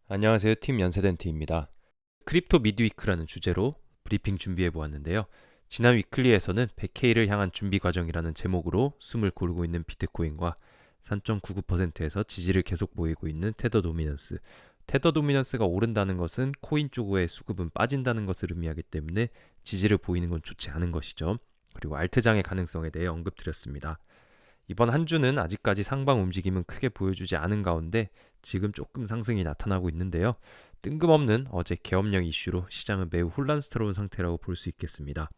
안녕하세요. 팀 연세덴트입니다. 크립토 미드위크라는 주제로 브리핑 준비해 보았는데요. 지난 위클리에서는 100K를 향한 준비 과정이라는 제목으로 숨을 고르고 있는 비트코인과 3.99%에서 지지를 계속 보이고 있는 테더 도미넌스. 테더 도미넌스가 오른다는 것은 코인 쪽의 수급은 빠진다는 것을 의미하기 때문에 지지를 보이는 건 좋지 않은 것이죠. 그리고 알트장의 가능성에 대해 언급드렸습니다. 이번 한 주는 아직까지 상방 움직임은 크게 보여주지 않은 가운데 지금 조금 상승이 나타나고 있는데요. 뜬금없는 어제 계엄령 이슈로 시장은 매우 혼란스러운 상태라고 볼 수 있겠습니다.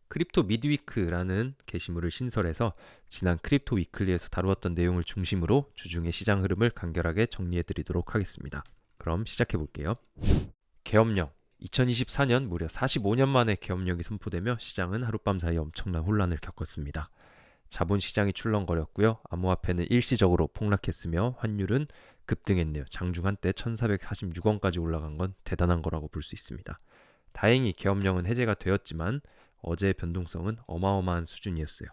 크립토 미드위크라는 게시물을 신설해서 지난 크립토 위클리에서 다루었던 내용을 중심으로 주중의 시장 흐름을 간결하게 정리해 드리도록 하겠습니다. 그럼 시작해 볼게요. 계엄령 2024년 무려 45년 만에 계엄령이 선포되며 시장은 하룻밤 사이 엄청난 혼란을 겪었습니다. 자본시장이 출렁거렸고요. 암호화폐는 일시적으로 폭락했으며 환율은 급등했네요. 장중 한때 1446원까지 올라간 건 대단한 거라고 볼 수 있습니다. 다행히 계엄령은 해제가 되었지만 어제의 변동성은 어마어마한 수준이었어요.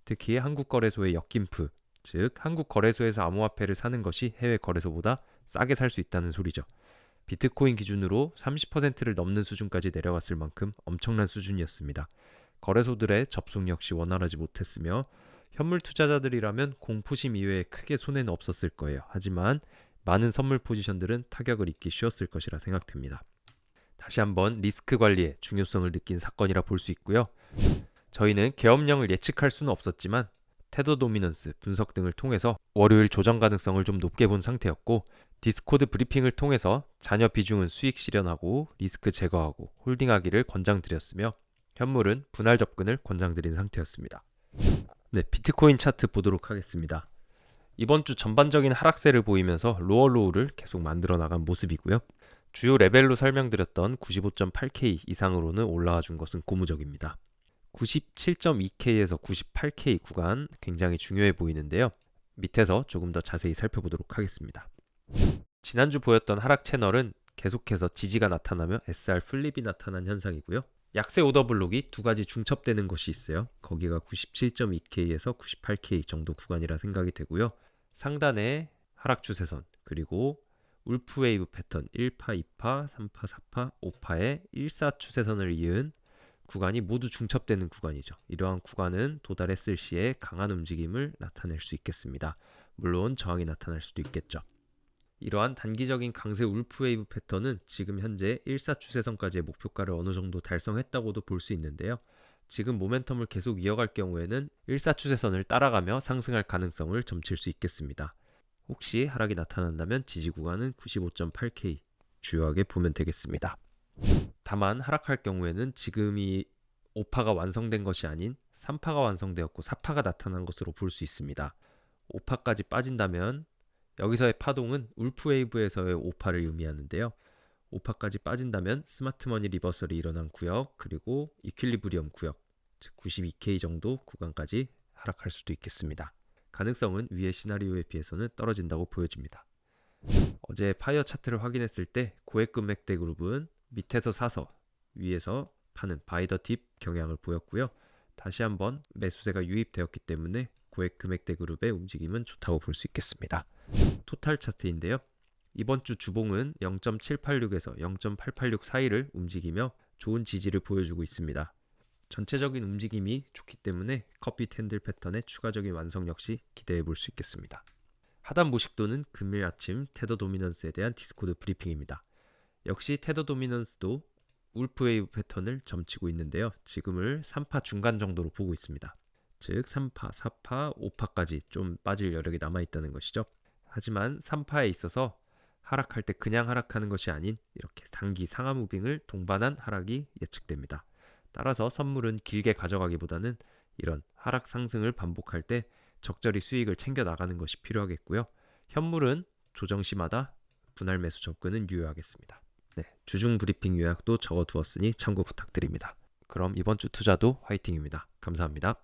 특히 한국거래소의 역김프, 즉 한국거래소에서 암호화폐를 사는 것이 해외 거래소보다 싸게 살 수 있다는 소리죠. 비트코인 기준으로 30%를 넘는 수준까지 내려갔을 만큼 엄청난 수준이었습니다. 거래소들의 접속 역시 원활하지 못했으며 현물 투자자들이라면 공포심 이외에 크게 손해는 없었을 거예요. 하지만 많은 선물 포지션들은 타격을 입기 쉬웠을 것이라 생각됩니다. 다시 한번 리스크 관리의 중요성을 느낀 사건이라 볼 수 있고요. 저희는 계엄령을 예측할 수는 없었지만 테더 도미넌스 분석 등을 통해서 월요일 조정 가능성을 좀 높게 본 상태였고, 디스코드 브리핑을 통해서 잔여 비중은 수익 실현하고 리스크 제거하고 홀딩하기를 권장드렸으며 현물은 분할 접근을 권장드린 상태였습니다. 네, 비트코인 차트 보도록 하겠습니다. 이번 주 전반적인 하락세를 보이면서 로어로우를 계속 만들어 나간 모습이고요. 주요 레벨로 설명드렸던 95.8K 이상으로는 올라와 준 것은 고무적입니다. 97.2K에서 98K 구간 굉장히 중요해 보이는데요. 밑에서 조금 더 자세히 살펴보도록 하겠습니다. 지난주 보였던 하락 채널은 계속해서 지지가 나타나며 SR 플립이 나타난 현상이고요. 약세 오더 블록이 두 가지 중첩되는 것이 있어요. 거기가 97.2K에서 98K 정도 구간이라 생각이 되고요. 상단에 하락 추세선, 그리고 울프 웨이브 패턴 1파, 2파, 3파, 4파, 5파의 1사 추세선을 이은 구간이 모두 중첩되는 구간이죠. 이러한 구간은 도달했을 시에 강한 움직임을 나타낼 수 있겠습니다. 물론 저항이 나타날 수도 있겠죠. 이러한 단기적인 강세 울프 웨이브 패턴은 지금 현재 1사 추세선까지의 목표가를 어느 정도 달성했다고도 볼 수 있는데요. 지금 모멘텀을 계속 이어갈 경우에는 1사 추세선을 따라가며 상승할 가능성을 점칠 수 있겠습니다. 혹시 하락이 나타난다면 지지 구간은 95.8K 주요하게 보면 되겠습니다. 다만 하락할 경우에는 지금이 5파가 완성된 것이 아닌 3파가 완성되었고 4파가 나타난 것으로 볼 수 있습니다. 5파까지 빠진다면 여기서의 파동은 울프웨이브에서의 5파를 의미하는데요. 5파까지 빠진다면 스마트머니 리버설이 일어난 구역, 그리고 이퀄리브리엄 구역, 즉 92K 정도 구간까지 하락할 수도 있겠습니다. 가능성은 위의 시나리오에 비해서는 떨어진다고 보여집니다. 어제 파이어 차트를 확인했을 때 고액 금액대 그룹은 밑에서 사서 위에서 파는 바이 더 팁 경향을 보였고요. 다시 한번 매수세가 유입되었기 때문에 고액 금액대 그룹의 움직임은 좋다고 볼 수 있겠습니다. 토탈 차트인데요. 이번 주 주봉은 0.786에서 0.886 사이를 움직이며 좋은 지지를 보여주고 있습니다. 전체적인 움직임이 좋기 때문에 커피 캔들 패턴의 추가적인 완성 역시 기대해 볼 수 있겠습니다. 하단 모식도는 금요일 아침 테더 도미넌스에 대한 디스코드 브리핑입니다. 역시 테더 도미넌스도 울프 웨이브 패턴을 점치고 있는데요. 지금을 3파 중간 정도로 보고 있습니다. 즉 3파, 4파, 5파까지 좀 빠질 여력이 남아있다는 것이죠. 하지만 3파에 있어서 하락할 때 그냥 하락하는 것이 아닌 이렇게 단기 상하 무빙을 동반한 하락이 예측됩니다. 따라서 선물은 길게 가져가기보다는 이런 하락 상승을 반복할 때 적절히 수익을 챙겨 나가는 것이 필요하겠고요. 현물은 조정 시마다 분할 매수 접근은 유효하겠습니다. 네, 주중 브리핑 요약도 적어두었으니 참고 부탁드립니다. 그럼 이번 주 투자도 화이팅입니다. 감사합니다.